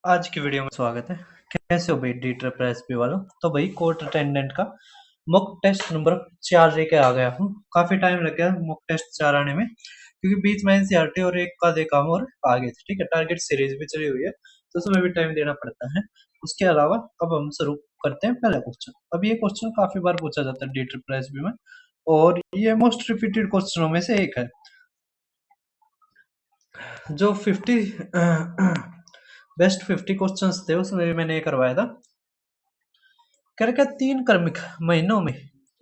आज की वीडियो में स्वागत है। कैसे हो भाई डी ट्रिपल एस पी वालों। तो भाई कोर्ट अटेंडेंट का मॉक टेस्ट नंबर 4 लेके आ गया हूँ। काफी टाइम लग गया मॉक टेस्ट 4 आने में, क्योंकि बीच में एनसीईआरटी और एक का दे काम और आ गए थे। ठीक है, टारगेट सीरीज भी चली हुई है तो उसमें भी टाइम देना पड़ता है। उसके अलावा अब हम शुरू करते हैं पहला क्वेश्चन। अब ये क्वेश्चन काफी बार पूछा जाता है डी ट्रिपल एस पी में, और ये मोस्ट रिपीटेड क्वेश्चनों में से एक है। जो 50 बेस्ट 50 क्वेश्चंस थे उसमें भी मैंने ये करवाया था। करके 3 क्रमिक महीनों में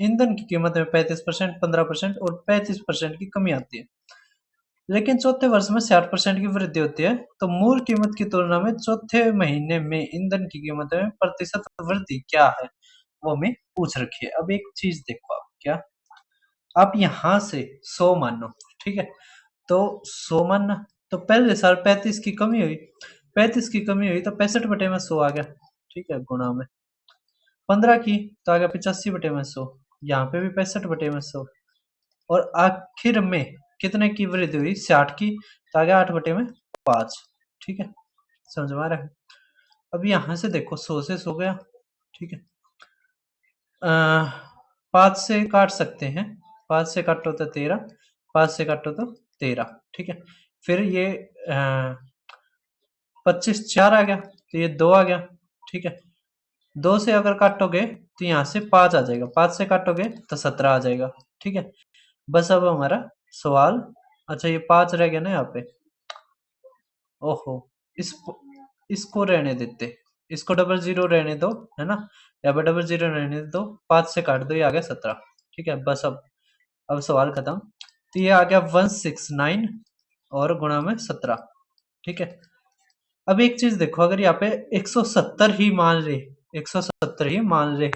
ईंधन की कीमत में 35%, 15% और 35% की कमी आती है, लेकिन चौथे वर्ष में 60% की वृद्धि होती है। तो मूल कीमत की तुलना में चौथे महीने में ईंधन की कीमत में प्रतिशत वृद्धि क्या है, वो हमें पूछ रखी है। अब एक चीज देखो, आप क्या आप यहाँ से 100 मानो, ठीक है, तो 100 मानना, तो पहले साल 35 की कमी हुई, 35 की कमी हुई तो 65 बटे में 100 आ गया, ठीक है, गुणा में 15 की तो आ गया 85 बटे में 100, यहाँ पे भी 65 बटे में 100, और आखिर में कितने की वृद्धि हुई, 60 की तो आ गया 8 बटे में 5। ठीक है, समझ में आ रहा है। अब यहाँ से देखो 100 से 100 गया, ठीक है, 5 से काट सकते हैं, 5 से काटो तो 13, 5 से काटो तो 13, ठीक है। फिर ये 25 4 आ गया तो ये 2 आ गया, ठीक है। 2 से अगर काटोगे तो यहाँ से 5 आ जाएगा, 5 से काटोगे तो 17 आ जाएगा, ठीक है। बस अब हमारा सवाल, अच्छा ये 5 रह गया ना यहाँ पे, ओहो, इस इसको रहने देते, इसको डबल जीरो रहने दो, है ना, या फिर डबल जीरो रहने दो, 5 से काट दो, ये आ गया 17, ठीक है। बस अब सवाल खत्म। तो ये आ गया 169 और गुणा में 17, ठीक है। अब एक चीज देखो, अगर यहाँ पे 170 ही मान ले, 170 ही मान ले,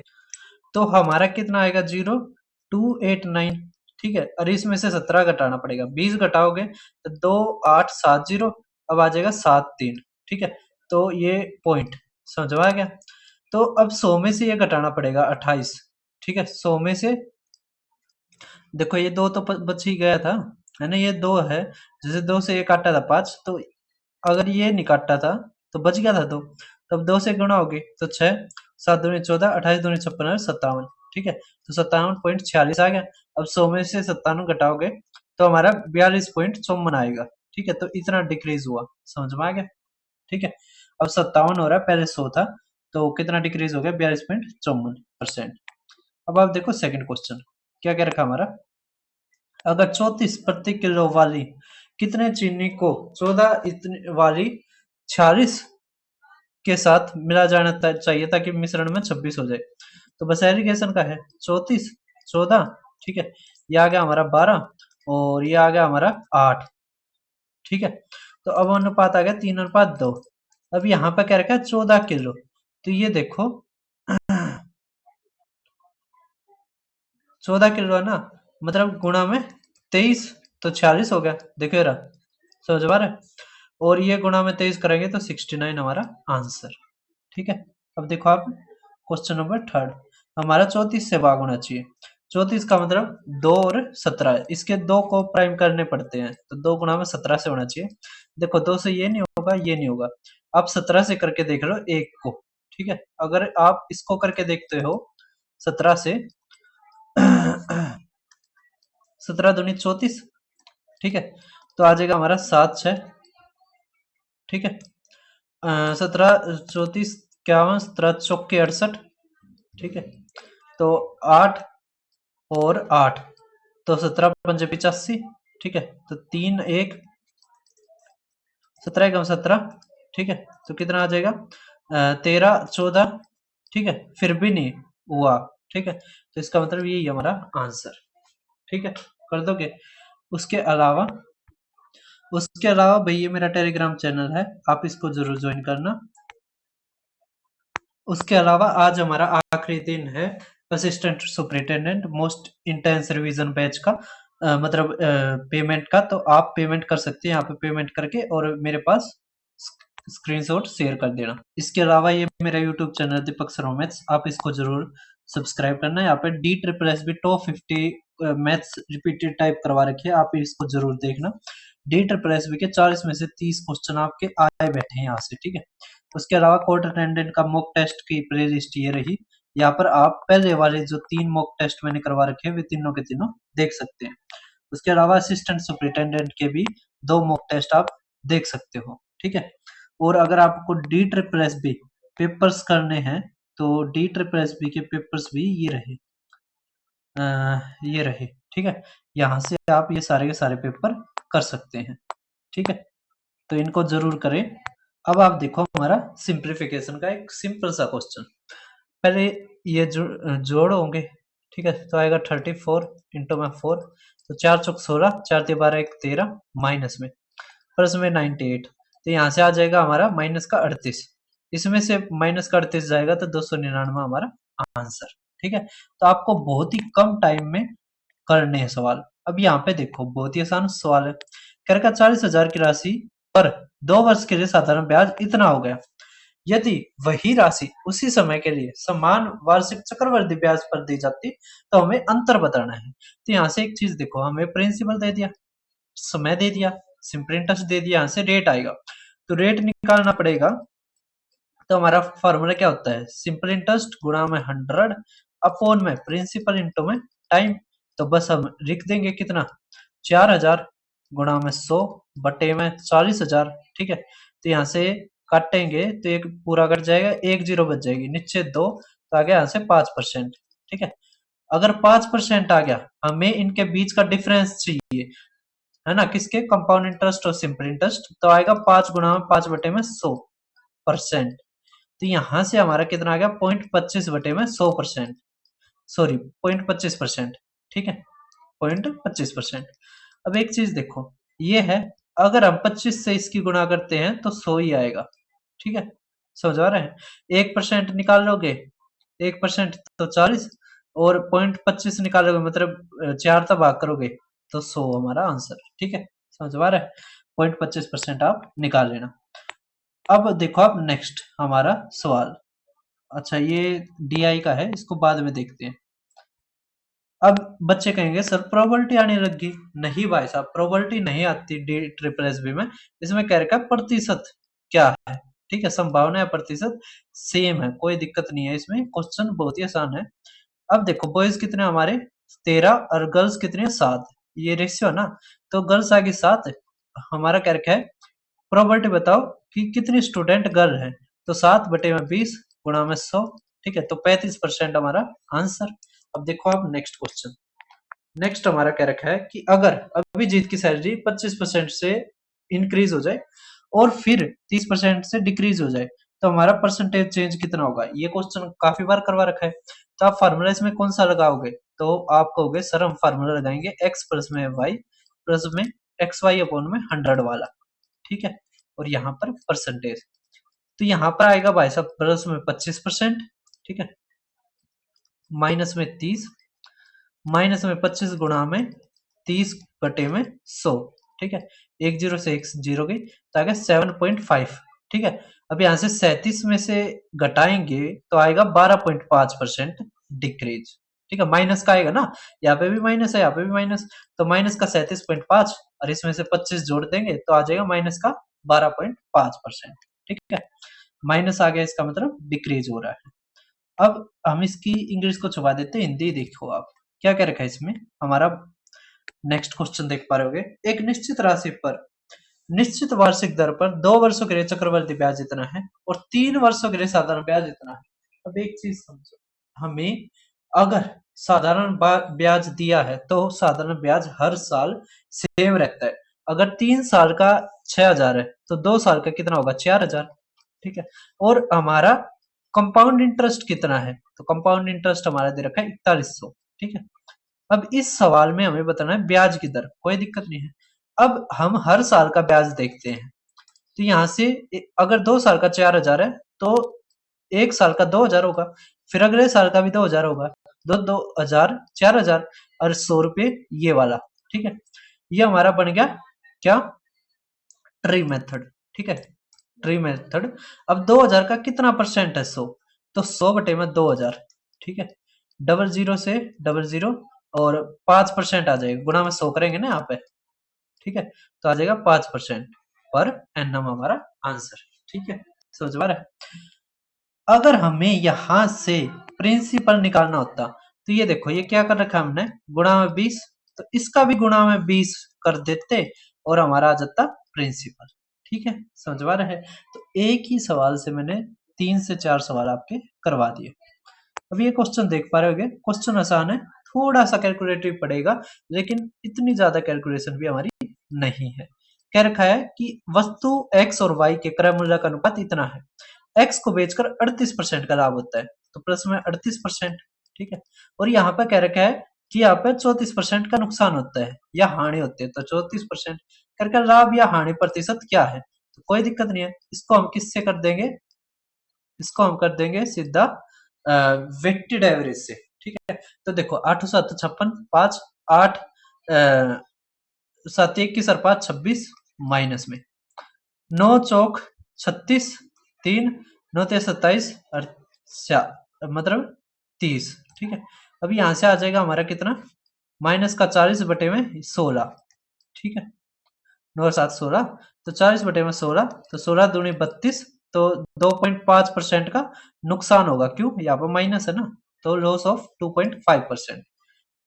तो हमारा कितना आएगा, 0289, ठीक है। और इसमें से 17 घटाना पड़ेगा, 20 घटाओगे तो 2870, अब आ जाएगा 73, ठीक है। तो ये पॉइंट समझ में आ गया। तो अब 100 में से ये घटाना पड़ेगा 28, ठीक है। 100 में से देखो ये 2 तो बच ही गया था, है ना, ये 2 है, जैसे 2 से ये काटा था 5, तो अगर ये नहीं काटा था तो बच गया था 2, तब 2 से गुणा होगी तो 6, 7 दूनी 14, 28 दूनी 56 और 57, ठीक है। तो 57.46 आ गया। अब 100 में से 97 घटाओगे तो हमारा 42.54 आएगा, ठीक है। तो इतना डिक्रीज हुआ, समझ में आ गया, ठीक है। अब 57 हो रहा है, पहले 100 था, तो कितना डिक्रीज हो गया, 42.54%। अब आप देखो सेकंड क्वेश्चन क्या क्या रखा हमारा। अगर 34 प्रति किलो वाली कितने चीनी को 14 इतनी वाली 46 के साथ मिला जाना चाहिए ताकि मिश्रण में 26 हो जाए। तो बस एलिगेशन का है 34 14, ठीक है, ये आ गया हमारा 12 और ये आ गया हमारा 8, ठीक है। तो अब अनुपात आ गया 3:2। अब यहाँ पे क्या रखा है, 14 किलो, तो ये देखो 14 किलो है ना, मतलब गुणा में 23 तो 46 हो गया, देखो रहा, समझ आ रहा है। और ये गुणा में 23 करेंगे तो 69 हमारा आंसर, ठीक है। अब देखो आप क्वेश्चन नंबर थर्ड, हमारा 34 से भाग होना चाहिए। 34 का मतलब 2 और 17 है, इसके 2 को प्राइम करने पड़ते हैं, तो 2 गुणा में 17 से होना चाहिए। देखो 2 से ये नहीं होगा, ये नहीं होगा, आप 17 से करके देख लो एक को, ठीक है। अगर आप इसको करके देखते हो 17 से 17 दूनी 34, ठीक है, तो आ जाएगा हमारा 7 6, ठीक है। 17 34 51 17 चौके 68, ठीक है। तो 8 और 8 तो 17 पंजे 85, ठीक है। तो 3 1 17 एकम 17, ठीक है। तो कितना आ जाएगा 13 14, ठीक है, फिर भी नहीं हुआ, ठीक है। तो इसका मतलब यही हमारा आंसर, ठीक है, कर दोगे। उसके अलावा भाई ये मेरा टेलीग्राम चैनल है, आप इसको जरूर ज्वाइन करना। उसके अलावा आज हमारा आखिरी दिन है assistant superintendent most intense revision batch का, मतलब पेमेंट का। तो आप पेमेंट कर सकते हैं यहाँ पे, पेमेंट करके और मेरे पास स्क्रीनशॉट शेयर कर देना। इसके अलावा ये मेरा YouTube channel Deepak Sharma maths, आप इसको जरूर सब्सक्राइब करना। यहाँ पे D triple S B top 50 maths repeated type करवा रखी है, आप इसको जरूर देखना। डी ट्रिपल एस बी के 40 में से 30 क्वेश्चन आपके आए बैठे हैं यहाँ से, ठीक है। उसके अलावा कोर्ट अटेंडेंट का मॉक टेस्ट की प्ले लिस्ट ये रही। यहाँ पर आप पहले वाले जो 3 मॉक टेस्ट मैंने करवा रखे हैं वे तीनों के तीनों देख सकते हैं। उसके अलावा असिस्टेंट सुपरिटेंडेंट के भी 2 मॉक टेस्ट आप देख सकते हो, ठीक है। और अगर आपको D triple S B papers करने हैं तो डी ट्रिपल एस बी के पेपर्स भी ये रहे, ठीक है। यहाँ से आप ये सारे के सारे पेपर कर सकते हैं, ठीक है। तो इनको जरूर करें। अब आप देखो हमारा सिंप्लीफिकेशन का एक सिंपल सा क्वेश्चन। पहले ये जोड़ होंगे, ठीक है। तो आएगा 34 इंटू में 4, तो 4 चौक 16, 4 × 12 1 13, माइनस में प्लस में 98, तो यहाँ से आ जाएगा हमारा माइनस का 38। इसमें से माइनस का 38 जाएगा तो 299 हमारा आंसर, ठीक है। तो आपको बहुत ही कम टाइम में करने हैं सवाल। अब यहाँ पे देखो बहुत ही आसान सवाल है। कर का 40,000 की राशि पर 2 वर्ष के लिए साधारण ब्याज इतना हो गया। यदि वही राशि उसी समय के लिए समान वार्षिक चक्रवृद्धि ब्याज पर दी जाती तो हमें अंतर बताना है। तो यहाँ से एक चीज देखो, हमें प्रिंसिपल दे दिया, समय दे दिया, सिंपल इंटरेस्ट दे दिया, यहाँ से रेट आएगा। तो रेट निकालना पड़ेगा। तो हमारा फॉर्मूला क्या होता है, सिंपल इंटरेस्ट गुणा में 100 अपॉन में प्रिंसिपल इंटू में टाइम। तो बस हम लिख देंगे कितना, 4000 गुणा में 100 बटे में 40,000, ठीक है। तो यहाँ से काटेंगे तो एक पूरा कट जाएगा, एक जीरो बच जाएगी, नीचे 2, तो आ गया यहाँ से 5%, ठीक है। अगर 5% आ गया, हमें इनके बीच का डिफरेंस चाहिए, है ना, किसके, कंपाउंड इंटरेस्ट और सिंपल इंटरेस्ट। तो आएगा 5 गुणा में 5 बटे में 100%। तो यहां से हमारा कितना आ गया, 0.25 बटे में 100%, सॉरी 0.25%, ठीक है, 0.25%। अब एक चीज देखो, ये है अगर हम 25 से इसकी गुणा करते हैं तो 100 ही आएगा, ठीक है। समझ आ रहा है, 1% निकाल लोगे, 1% तो 40, और 0.25 निकालोगे मतलब 4 तक भाग करोगे तो 100 हमारा आंसर, ठीक है। समझ आ रहा है, 0.25% आप निकाल लेना। अब देखो आप नेक्स्ट हमारा सवाल, अच्छा ये DI का है, इसको बाद में देखते हैं। अब बच्चे कहेंगे सर प्रोबेबिलिटी आने लगी, नहीं भाई साहब प्रोबेबिलिटी नहीं आती डी ट्रिपल एस बी में, इसमें कह रखा प्रतिशत क्या है, ठीक है, संभावना है प्रतिशत सेम है, कोई दिक्कत नहीं है, इसमें क्वेश्चन बहुत ही आसान है। अब देखो बॉयज कितने हमारे 13 और गर्ल्स कितने 7, ये रेशियो ना, तो गर्ल्स आगे 7, हमारा क्या रखा है, प्रोबेबिलिटी बताओ कि कितनी स्टूडेंट गर्ल है, तो 7 बटे में 20 गुणा में 100, ठीक है, तो 35% हमारा आंसर। अब देखो आप नेक्स्ट क्वेश्चन, नेक्स्ट हमारा क्या रखा है कि अगर अभिजीत की सैलरी 25% से इंक्रीज हो जाए और फिर 30% से डिक्रीज हो जाए तो हमारा परसेंटेज चेंज कितना होगा। ये क्वेश्चन काफी बार करवा रखा है, तो आप फार्मूला इसमें कौन सा लगाओगे, तो आप कहोगे सर हम फार्मूला लगाएंगे x प्लस में y प्लस में xy अपॉन में 100 वाला, ठीक है, और यहाँ पर परसेंटेज। तो यहाँ पर आएगा भाई साहब प्लस में 25%, ठीक है, माइनस में 30, माइनस में 25 गुणा में 30 बटे में 100, ठीक है, एक जीरो से एक जीरो गई तो आएगा 7.5, ठीक है। अब यहाँ से 37 में से घटाएंगे तो आएगा 12.5% डिक्रीज, ठीक है, माइनस का आएगा ना, यहाँ पे भी माइनस है, यहाँ पे भी माइनस, तो माइनस का 37.5 और इसमें से 25 जोड़ देंगे तो आ जाएगा माइनस का 12.5%, ठीक है। माइनस आ गया, इसका मतलब डिक्रीज हो रहा है। अब हम इसकी इंग्लिश को छुपा देते हैं, हिंदी देखो आप क्या क्या रखा है इसमें। हमारा नेक्स्ट क्वेश्चन देख पा रहे होगे, एक निश्चित राशि पर निश्चित वार्षिक दर पर 2 वर्षों के लिए चक्रवृद्धि ब्याज इतना है और 3 वर्षों के लिए साधारण ब्याज इतना है। अब एक चीज समझो, हमें अगर साधारण ब्याज दिया है तो साधारण ब्याज हर साल सेम रहता है। अगर 3 साल का 6,000 है तो 2 साल का कितना होगा 4,000, ठीक है। और हमारा कंपाउंड इंटरेस्ट कितना है, तो कंपाउंड इंटरेस्ट हमारा दे रखा है 4100, ठीक है। अब इस सवाल में हमें बताना है ब्याज की दर, कोई दिक्कत नहीं है। अब हम हर साल का ब्याज देखते हैं, तो यहाँ से अगर 2 साल का 4,000 है तो 1 साल का 2,000 होगा, फिर अगले साल का भी 2,000 होगा, 2,000 4,000 और 100 रुपये ये वाला, ठीक है। ये हमारा बन गया क्या, ट्री मेथड, ठीक है, ट्री मेथड। अब 2,000 का कितना परसेंट है 100, तो 100 बटे में 2,000, ठीक है, डबल जीरो से डबल जीरो और 5% आ जाएगा, गुणा में 100 करेंगे ना यहाँ पे, ठीक है, तो आ जाएगा 5% पर एनम हमारा आंसर। ठीक है, समझ में आ रहा है। अगर हमें यहां से प्रिंसिपल निकालना होता तो ये देखो, ये क्या कर रखा है हमने, गुणा में 20, तो इसका भी गुणा में 20 कर देते और हमारा आ जाता प्रिंसिपल। ठीक है, समझ में आ रहा है। तो एक ही सवाल से मैंने 3 से 4 सवाल आपके करवा दिए। अब ये क्वेश्चन देख पा रहे होगे, क्वेश्चन आसान है, थोड़ा सा कैलकुलेटिव पड़ेगा, लेकिन इतनी ज्यादा कैलकुलेशन भी हमारी नहीं है। कह रखा है कि वस्तु x और y के क्रय मूल्य का अनुपात इतना है, x को बेचकर 38% का लाभ होता है, तो प्लस में 38%। ठीक है, और यहाँ पे कह रखा है कि यहाँ पे 34% का नुकसान होता है या हानि होती है, तो 34% करके लाभ या हानि प्रतिशत क्या है, तो कोई दिक्कत नहीं है। इसको हम किससे कर देंगे, इसको हम कर देंगे सीधा वेटेड एवरेज से। ठीक है, तो देखो 8 7 56 5 8 7 21 और 5 26 माइनस में 9 चौक 36 3 9 तेईस 27 और मतलब 30। ठीक है, अब यहां से आ जाएगा हमारा कितना, माइनस का 40 बटे में 16। ठीक है, 9 और 7 16, तो 40 बटे में 16, तो 16 दूनी 32, तो 2.5% का नुकसान होगा। क्यों, यहाँ पर माइनस है ना, तो लॉस ऑफ 2.5%।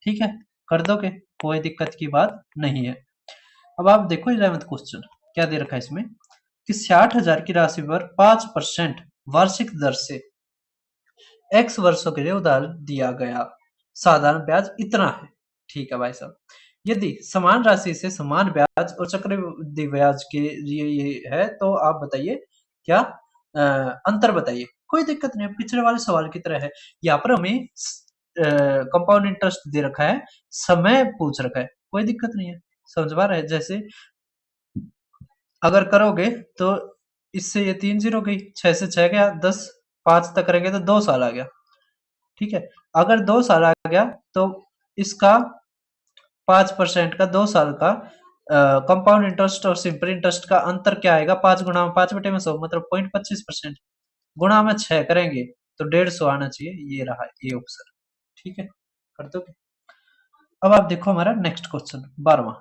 ठीक है, कर दोगे, कोई दिक्कत की बात नहीं है। अब आप देखो 11th क्वेश्चन क्या दे रखा है इसमें, कि 60,000 की राशि पर 5% वार्षिक दर से x वर्षों के लिए उधार दिया गया, साधारण ब्याज इतना है। ठीक है भाई साहब, यदि समान राशि से समान ब्याज और चक्रवृद्धि ब्याज के लिए ये है, तो आप बताइए क्या अंतर बताइए। कोई दिक्कत नहीं है, पिछले वाले सवाल की तरह है। यहाँ पर हमें कंपाउंड इंटरेस्ट दे रखा है, समय पूछ रखा है, कोई दिक्कत नहीं है, समझ पा रहे हैं। जैसे अगर करोगे तो इससे ये 3 जीरो गई, 6 से 6 गया 10, 5 तक करेंगे तो 2 साल आ गया। ठीक है, अगर 2 साल आ गया तो इसका 5% का 2 साल का कंपाउंड इंटरेस्ट और सिंपल इंटरेस्ट का अंतर क्या आएगा, 5 गुणा में 5 बटे में 100 मतलब 0.25%, गुणा में 6 करेंगे तो 150 आना चाहिए। ये रहा ये ऑप्शन। ठीक है, कर दो। अब आप देखो हमारा नेक्स्ट क्वेश्चन 12वां,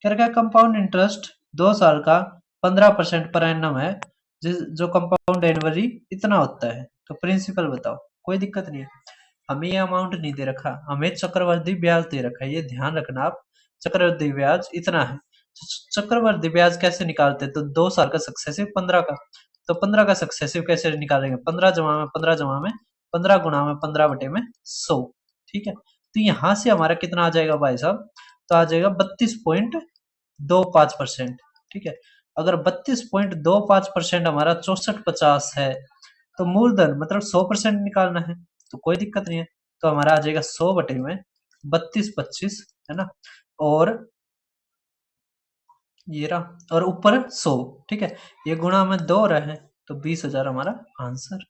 क्या कंपाउंड इंटरेस्ट 2 साल का 15% पर एनम है, जो कंपाउंड एनुअली इतना होता है, तो प्रिंसिपल बताओ। कोई दिक्कत नहीं है, हमें ये अमाउंट नहीं दे रखा, हमें चक्रवर्ती ब्याज दे रखा है, ये ध्यान रखना आप, चक्रवर्ती ब्याज इतना है। चक्रवर्ती ब्याज कैसे निकालते हैं, तो 2 साल का सक्सेसिव 15 का, तो 15 का सक्सेसिव कैसे निकालेंगे, 15 जमा में 15 जमा में 15 गुणा में 15 बटे में 100। ठीक है, तो यहां से हमारा कितना आ जाएगा भाई साहब, तो आ जाएगा 32.25%। ठीक है, अगर 32.25% हमारा 6450 है, तो मूलधन मतलब 100% निकालना है, तो कोई दिक्कत नहीं है, तो हमारा आ जाएगा 100 बटे में 32 25, है ना, और ये रहा, और ऊपर 100। ठीक है, ये गुणा में 2 रहे, तो 20,000 हमारा आंसर।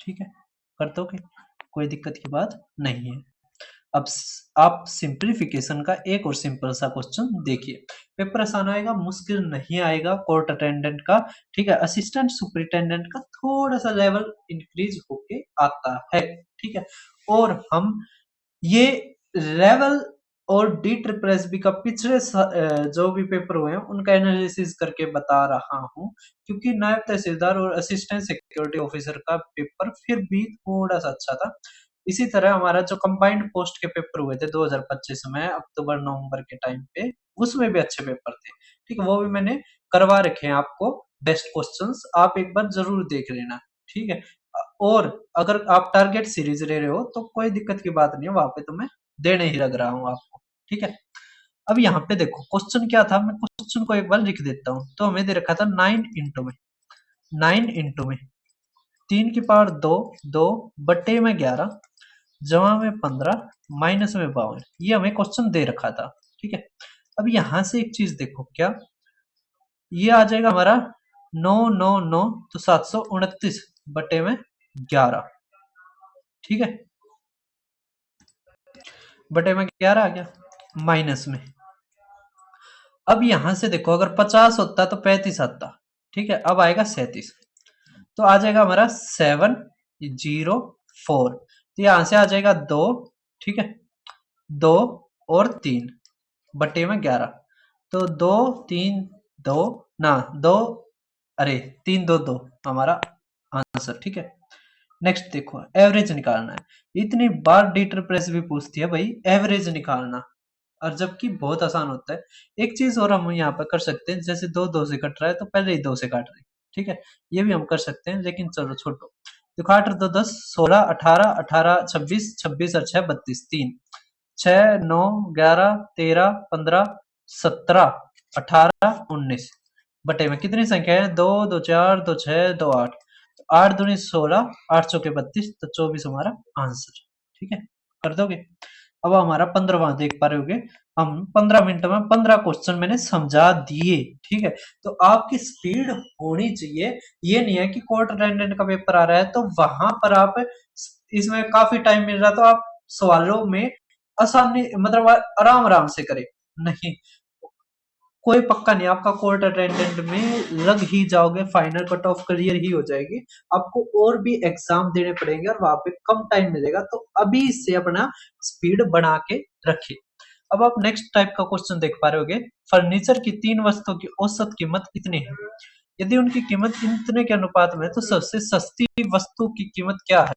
ठीक है, कर दोगे, कोई दिक्कत की बात नहीं है। अब आप सिंप्लीफिकेशन का एक और सिंपल सा क्वेश्चन देखिए, पेपर आसान आएगा, मुश्किल नहीं आएगा कोर्ट अटेंडेंट का। ठीक है, असिस्टेंट सुपरिटेंडेंट का थोड़ा सा लेवल इंक्रीज होके आता है। ठीक है, और हम ये लेवल और डी ट्रिपल एस बी का पिछले जो भी पेपर हुए हैं उनका एनालिसिस करके बता रहा हूं, क्योंकि नायब तहसीलदार और असिस्टेंट सिक्योरिटी ऑफिसर का पेपर फिर भी थोड़ा सा अच्छा था। इसी तरह हमारा जो कंबाइंड पोस्ट के पेपर हुए थे 2025 में अक्टूबर नवंबर के टाइम पे, उसमें भी अच्छे पेपर थे। ठीक है, वो भी मैंने करवा रखे हैं आपको बेस्ट क्वेश्चंस, आप एक बार जरूर देख लेना। ठीक है, और अगर आप टारगेट सीरीज ले रहे हो तो कोई दिक्कत की बात नहीं है, वहां पे तो मैं देने ही लग रहा हूँ आपको। ठीक है, अब यहाँ पे देखो क्वेश्चन क्या था, मैं क्वेश्चन को एक बार लिख देता हूँ। तो हमें दे रखा था 9 इंटू में 3 की पावर 2 2 बटे में 11 जमा में 15 माइनस में 52, ये हमें क्वेश्चन दे रखा था। ठीक है, अब यहां से एक चीज देखो, क्या ये आ जाएगा हमारा 9 9 9, तो 729 बटे में 11। ठीक है, बटे में 11 आ गया माइनस में। अब यहां से देखो, अगर 50 होता तो 35 आता। ठीक है, अब आएगा 37, तो आ जाएगा हमारा 704, तो यहां से आ जाएगा 2। ठीक है, 2 और 3 बटे में 11, तो 2 3 2 ना 2 अरे 3 2 2 हमारा आंसर। ठीक है, नेक्स्ट देखो एवरेज निकालना है। इतनी बार डीटर प्रेस भी पूछती है भाई एवरेज निकालना, और जबकि बहुत आसान होता है। एक चीज और हम यहाँ पर कर सकते हैं, जैसे 2 2 से कट रहा है तो पहले ही 2 से काट रहे हैं। ठीक है, ये भी हम कर सकते हैं, लेकिन चलो छोड़ो। देखो 8 और 2 10 16 18 18 26 26 और 6 32 3 6 9 11 13 15 17 18 19 बटे में कितनी संख्या है? 2 2 4 2 6 2 8, 8 दूनी 16, 8 चौके 32, तो 24 हमारा आंसर। ठीक है, कर दोगे? अब हमारा 15वां देख पा रहे होगे। हम 15 मिनट में 15 क्वेश्चन मैंने समझा दिए। ठीक है, तो आपकी स्पीड होनी चाहिए। ये नहीं है कि कोर्ट अटेंडेंट का पेपर आ रहा है तो वहां पर आप इसमें काफी टाइम मिल रहा तो आप सवालों में आसानी मतलब आराम आराम से करें। नहीं, कोई पक्का नहीं, आपका कोर्ट अटेंडेंट में लग ही जाओगे, फाइनल कट ऑफ क्लियर ही हो जाएगी। आपको और भी एग्जाम देने पड़ेंगे और वहां पे कम टाइम मिलेगा, तो अभी से अपना स्पीड बढ़ा के रखिए। अब आप नेक्स्ट टाइप का क्वेश्चन देख पा रहे होगे। फर्नीचर की 3 वस्तुओं की औसत कीमत इतनी है, यदि उनकी कीमत इतने के अनुपात में है, तो सबसे सस्ती वस्तु की कीमत क्या है?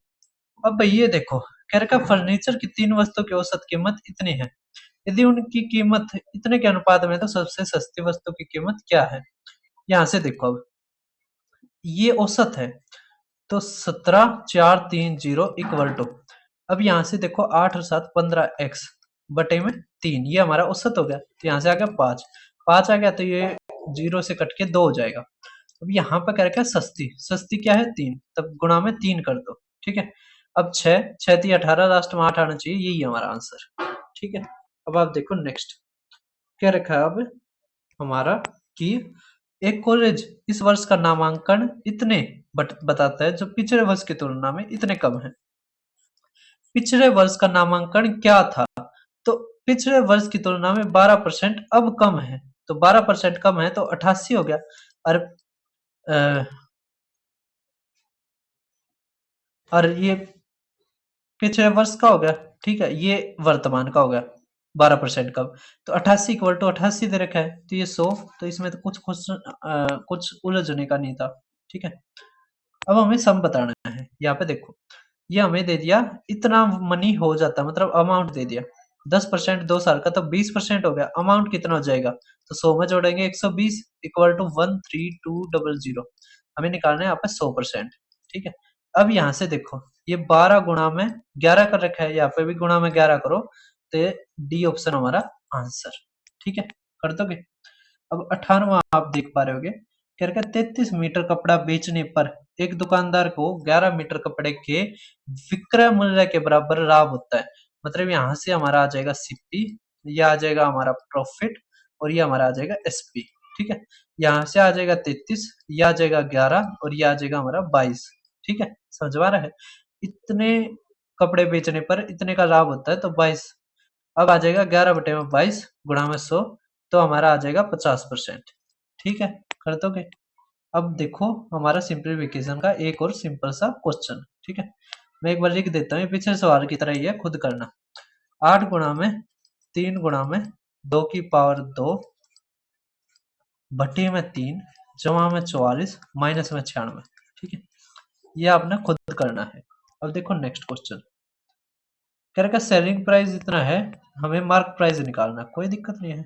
अब ये देखो, कह रखा फर्नीचर की 3 वस्तुओं की औसत कीमत इतनी है, यदि उनकी कीमत इतने के अनुपात में है, तो सबसे सस्ती वस्तु की कीमत क्या है? यहाँ से देखो, अब ये औसत है, तो 17 4 3 0 अब यहाँ से देखो 8 और 7 15x बटे में 3, ये हमारा औसत हो गया। तो यहाँ से आ गया 5, 5 आ गया, तो ये 0 से कट के 2 हो जाएगा। अब यहाँ पर क्या रखा है? सस्ती, सस्ती क्या है? 3, तब गुणा में 3 कर दो। ठीक है, अब 6 6 3 18, लास्ट में 8 आना चाहिए, यही है हमारा आंसर। ठीक है, अब आप देखो नेक्स्ट क्या रखा है अब हमारा, कि एक कॉलेज इस वर्ष का नामांकन इतने बताता है जो पिछले वर्ष की तुलना में इतने कम है। पिछले वर्ष का नामांकन क्या था? तो पिछले वर्ष की तुलना में 12% अब कम है, तो 12% कम है तो 88 हो गया। और अ, और ये पिछले वर्ष का हो गया। ठीक है, ये वर्तमान का हो गया 12% कम, तो 88 इक्वल टू 88 दे रखा है, तो ये 100, तो इसमें तो कुछ कुछ उलझने का नहीं था। ठीक है, अब हमें सम बताना है। यहाँ पे देखो, ये हमें दे दिया इतना मनी हो जाता, मतलब अमाउंट दे दिया 10% 2 साल का, तो 20% हो गया। अमाउंट कितना हो जाएगा? तो 100 में जोड़ेंगे 120 इक्वल टू 13200, हमें निकालना है यहाँ पे 100%। ठीक है, अब यहाँ से देखो, ये 12 गुणा में 11 कर रखा है, यहाँ पे भी गुणा में 11 करो, तो डी ऑप्शन हमारा आंसर। ठीक है, कर दोगे? अब 18वां आप देख पा रहे होगे, कह रखा है 33 मीटर कपड़ा बेचने पर एक दुकानदार को 11 मीटर कपड़े के विक्रय मूल्य के बराबर लाभ होता है। मतलब यहाँ से हमारा आ जाएगा सीपी, ये आ जाएगा हमारा प्रॉफिट, और ये हमारा आ जाएगा एसपी। ठीक है, यहाँ से आ जाएगा 33, ये आ जाएगा 11, और ये आ जाएगा हमारा 22। ठीक है, समझ आ रहा है? इतने कपड़े बेचने पर इतने का लाभ होता है, तो 22। अब आ जाएगा 11 बटे में 22 गुणा में 100, तो हमारा आ जाएगा 50%। ठीक है, कर दोगे? अब देखो हमारा सिंप्लीफिकेशन का एक और सिंपल सा क्वेश्चन। ठीक है, मैं एक बार लिख देता हूँ, पिछले सवाल की तरह ही है, खुद करना। 8 गुणा में 3 गुणा में 2 की पावर 2 बटे में 3 जमा में 44 माइनस में 96। ठीक है, ये आपने खुद करना है। अब देखो नेक्स्ट क्वेश्चन, कह रखा सेलिंग प्राइस इतना है, हमें मार्क प्राइस निकालना, कोई दिक्कत नहीं है।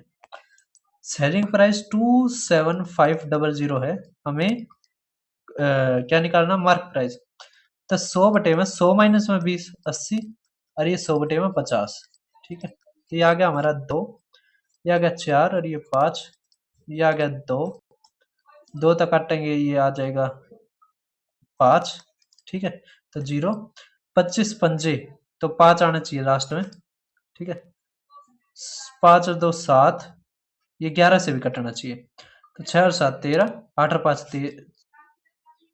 सेलिंग प्राइस 27500 है, हमें क्या निकालना? Mark price. तो 100 बटे में 100 माइनस में 20 80, और ये 100 बटे में 50। ठीक है, तो ये आ गया हमारा 2, ये आ गया 4, और ये 5, ये आ गया 2, 2 तक काटेंगे, ये आ जाएगा 5। ठीक है, तो 0 25 पंजे, तो 5 आना चाहिए लास्ट में। ठीक है, 5 और 2 7, ये 11 से भी कटना चाहिए, तो 6 और 7 13, 8 और 5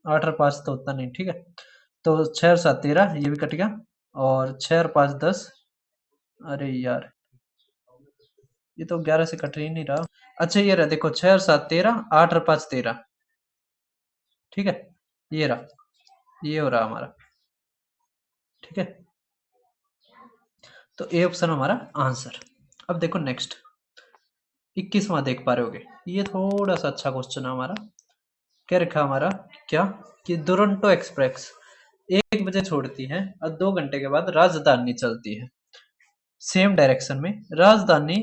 8 और 5 तो उतना नहीं। ठीक है, तो 6 और 7 13, ये भी कट गया, और 6 और 5 10। अरे यार, ये तो 11 से कट ही नहीं रहा। अच्छा ये रहा, देखो 6 और 7 13, 8 और 5 13। ठीक है, ये रहा, ये हो रहा हमारा। ठीक है, तो ए ऑप्शन हमारा आंसर। अब देखो नेक्स्ट, 21वां देख पा रहे होगे। ये थोड़ा सा अच्छा क्वेश्चन है हमारा। क्या रखा हमारा, क्या कि दुरंतो एक्सप्रेस 1 बजे छोड़ती है और 2 घंटे के बाद राजधानी चलती है सेम डायरेक्शन में। राजधानी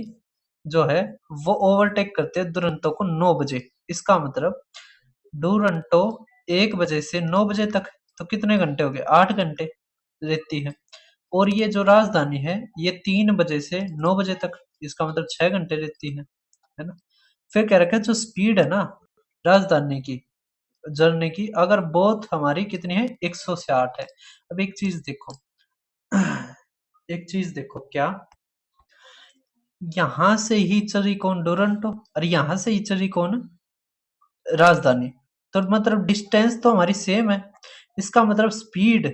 जो है वो ओवरटेक करते हैं दुरंतो को 9 बजे। इसका मतलब दुरंतो 1 बजे से 9 बजे तक, तो कितने घंटे हो गए, 8 घंटे रहती है। और ये जो राजधानी है ये 3 बजे से 9 बजे तक, इसका मतलब 6 घंटे रहती है ना। फिर कह रखा है जो स्पीड है ना राजधानी की जर्नी की, अगर बोथ हमारी कितनी है 160 है। अब एक चीज देखो, एक चीज देखो, क्या यहाँ से ही चली कौन, डोरंटो, और यहाँ से ही चली कौन, राजधानी। तो मतलब डिस्टेंस तो हमारी सेम है। इसका मतलब स्पीड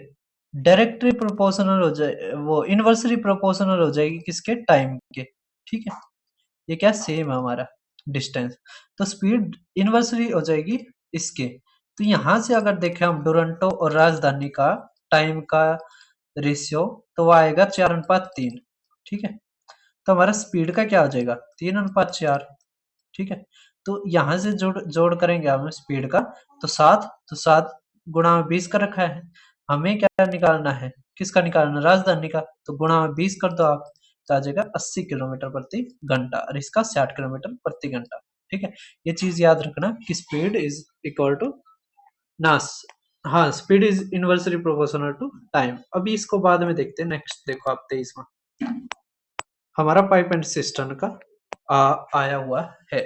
डायरेक्टली प्रोपोर्शनल हो जाए, वो इनवर्सली प्रोपोर्शनल हो जाएगी किसके, टाइम के। ठीक है, ये क्या सेम है हमारा डिस्टेंस, तो स्पीड इनवर्सली हो जाएगी इसके। तो यहाँ से अगर देखें हम डोरंटो और राजधानी का टाइम का रेशियो, तो वो आएगा 4:3। ठीक है, तो हमारा स्पीड का क्या हो जाएगा, 3:4। ठीक है, तो यहाँ से जोड़ करेंगे हम स्पीड का, तो 7, तो 7 गुणा में 20 का रखा है। हमें क्या निकालना है, किसका निकालना, राजधानी का, तो गुणा में 20 कर दो आप, तो आ जाएगा 80 किलोमीटर प्रति घंटा, और इसका 60 किलोमीटर प्रति घंटा। ठीक है, ये चीज याद रखना कि स्पीड इज इक्वल टू नास, हाँ speed is inversely proportional to time. अभी इसको बाद में देखते हैं। नेक्स्ट देखो आप 23वां हमारा पाइप एंड सिस्टम का आया हुआ है।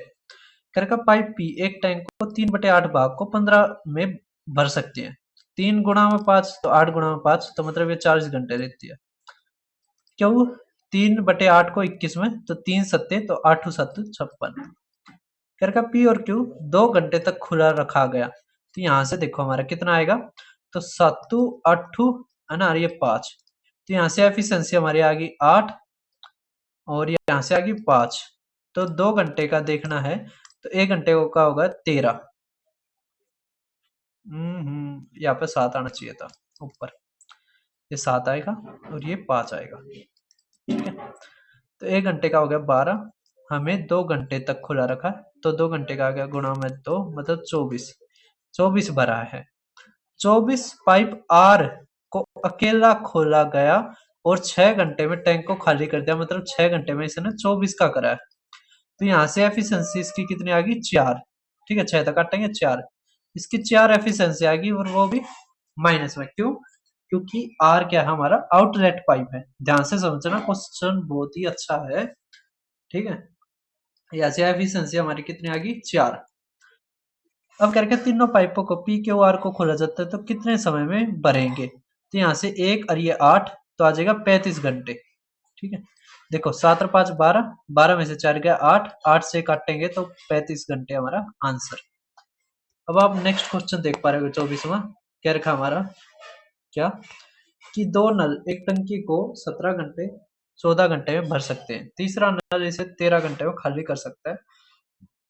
कर का पाइप पी एक टैंक को 3/8 भाग को 15 में भर सकती है। 3 गुणा में 5 तो 8 गुणा में 5, तो मतलब ये 40 घंटे रहती है। क्यों, 3/8 को 21 में, तो 3 सत्ते तो 8 7 56। कर का पी और क्यू 2 घंटे तक खुला रखा गया, तो यहाँ से देखो हमारा कितना आएगा, तो 7 8 है ना, और ये 5, तो यहाँ से एफिशिएंसी हमारी आ गई 8, और यहाँ से आ गई 5। तो 2 घंटे का देखना है, तो 1 घंटे का होगा 13। यहाँ पे 7 आना चाहिए था ऊपर, ये 7 आएगा और ये 5 आएगा। ठीक है, तो 1 घंटे का हो गया 12। हमें 2 घंटे तक खुला रखा, तो 2 घंटे का आ गया गुणा में 2, मतलब 24। 24 भरा है। 24 पाइप आर को अकेला खोला गया और 6 घंटे में टैंक को खाली कर दिया, मतलब 6 घंटे में इसने 24 का करा है। तो यहाँ से एफिशिएंसी इसकी कितनी आ गई, 4। ठीक है, 6 तक काटेंगे 4, इसकी 4 एफिशिएंसी आ गई, और वो भी माइनस में। क्यों, क्योंकि आर क्या है, हमारा आउटलेट पाइप है। ध्यान से समझना, क्वेश्चन बहुत ही अच्छा है। ठीक है, यहाँ से एफिशिएंसी हमारी कितनी आ गई, 4। अब करके तीनों पाइपों को पी क्यू आर को खोला जाता है, तो कितने समय में भरेंगे, तो यहाँ से 1 और ये 8, तो आ जाएगा 35 घंटे। ठीक है, देखो 7 और 5 12, 12 में से 4 गया 8, 8 से काटेंगे तो 35 घंटे हमारा आंसर। अब आप नेक्स्ट क्वेश्चन देख पा रहे हो 24वां। क्या रखा हमारा, क्या कि 2 नल एक टंकी को 17 घंटे 14 घंटे में भर सकते हैं, तीसरा नल इसे 13 घंटे में खाली कर सकता है।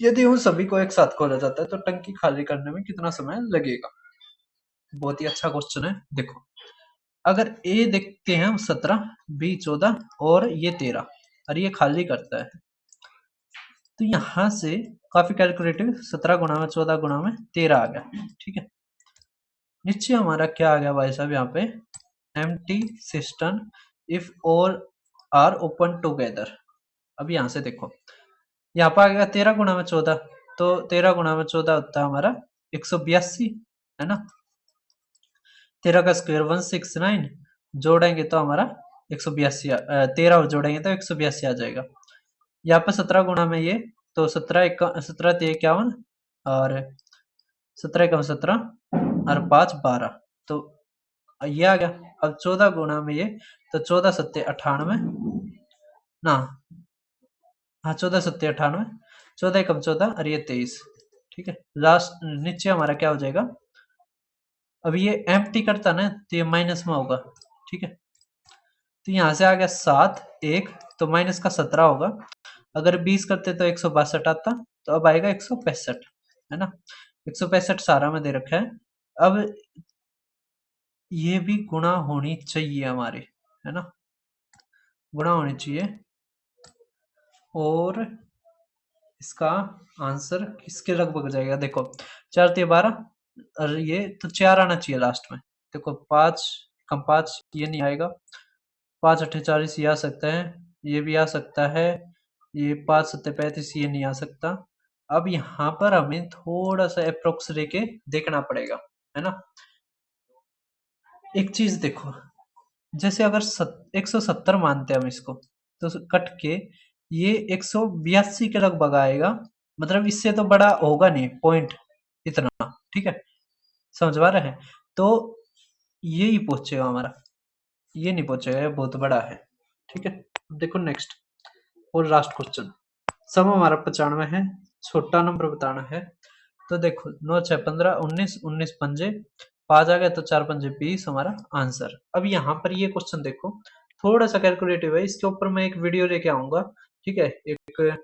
यदि उन सभी को एक साथ खोला जाता है तो टंकी खाली करने में कितना समय लगेगा। बहुत ही अच्छा क्वेश्चन है। देखो, अगर ए देखते हैं हम 17, बी 14 और ये 13, और ये खाली करता है, तो यहाँ से काफी कैलकुलेटिव, 17 गुणा में 14 गुणा में 13 आ गया। ठीक है, नीचे हमारा क्या आ गया भाई साहब, यहाँ पे empty system if all are open together. अब यहाँ से देखो, यहाँ पर आ गया 13 गुणा में 14, तो 13 गुणा में 14 होता है हमारा 182, है ना। 13 का स्क्वायर 169, जोड़ेंगे तो हमारा 182, 13 और जोड़ेंगे तो 182 आ जाएगा। यहाँ पे 17 गुणा में ये, तो 17 51, और 17 एकम 17 और 5 12, तो ये आ गया। अब 14 गुणा में ये, तो 14 सत्ते 98 ना, हाँ 14 सत्ते 98, 14 एकम 14 और ये 23। ठीक है, लास्ट नीचे हमारा क्या हो जाएगा, अब ये एम्प्टी करता ना, तो ये माइनस में होगा। ठीक है, तो यहाँ से आ गया 7 1, तो माइनस का 17 होगा। अगर 20 करते तो 162 आता, तो अब आएगा 165, है ना। 165 सारा में दे रखा है। अब ये भी गुणा होनी चाहिए हमारे, है ना, गुणा होनी चाहिए। और इसका आंसर किसके लगभग जाएगा? देखो 4 तिया 12 और ये तो 4 आना चाहिए लास्ट में। देखो 5 कम 5 ये नहीं आएगा, 5 अट्ठे 40 ये आ सकता है, ये भी आ सकता है, ये 5 सत्ते 35 ये नहीं आ सकता। अब यहाँ पर हमें थोड़ा सा अप्रोक्स लेके देखना पड़ेगा, है ना। एक चीज देखो, जैसे अगर 170 मानते हैं हम इसको, तो कट के ये 182 के लगभग आएगा, मतलब इससे तो बड़ा होगा नहीं पॉइंट इतना, ठीक है, समझ पा रहे हैं। तो ये ही पहुंचेगा हमारा, ये नहीं पहुंचेगा, ये बहुत बड़ा है, ठीक है। अब देखो नेक्स्ट और लास्ट क्वेश्चन, सम हमारा 95 है, छोटा नंबर बताना है। तो देखो 9 6 15 19 19 पंजे 5 आ गया, तो 4 पंजे 20 हमारा आंसर। अब यहाँ पर ये क्वेश्चन देखो थोड़ा सा कैलकुलेटिव है, इसके ऊपर मैं एक वीडियो लेके आऊंगा, ठीक है, एक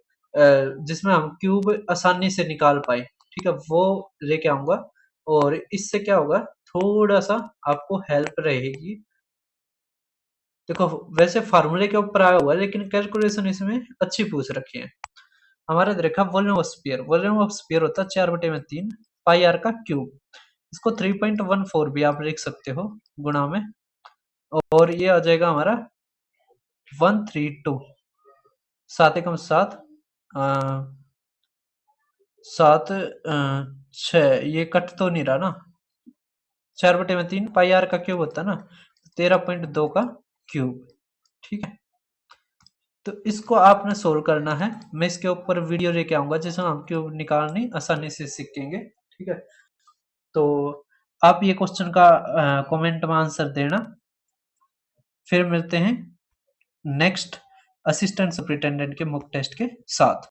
जिसमें हम क्यूब आसानी से निकाल पाए, ठीक है, वो लेके आऊंगा। और इससे क्या होगा, थोड़ा सा आपको हेल्प रहेगी। देखो वैसे फार्मूले के ऊपर आया हुआ है, लेकिन कैलकुलेशन इसमें अच्छी पूछ रखी है। हमारे देखा volume of sphere, volume of sphere होता है 4/3 पाई आर का क्यूब, इसको 3.14 भी आप लिख सकते हो गुणा में, और ये आ जाएगा हमारा 132, 7 एकम 7 7 6, ये कट तो नहीं रहा ना, 4/3 पाई आर का क्यूब होता है ना, 13.2 का क्यूब, ठीक है। तो इसको आपने सोल्व करना है, मैं इसके ऊपर वीडियो लेके आऊंगा जिसमें हम क्यूब निकालनी आसानी से सीखेंगे, ठीक है। तो आप ये क्वेश्चन का कमेंट में आंसर देना। फिर मिलते हैं नेक्स्ट असिस्टेंट सुपरिटेंडेंट के मॉक टेस्ट के साथ।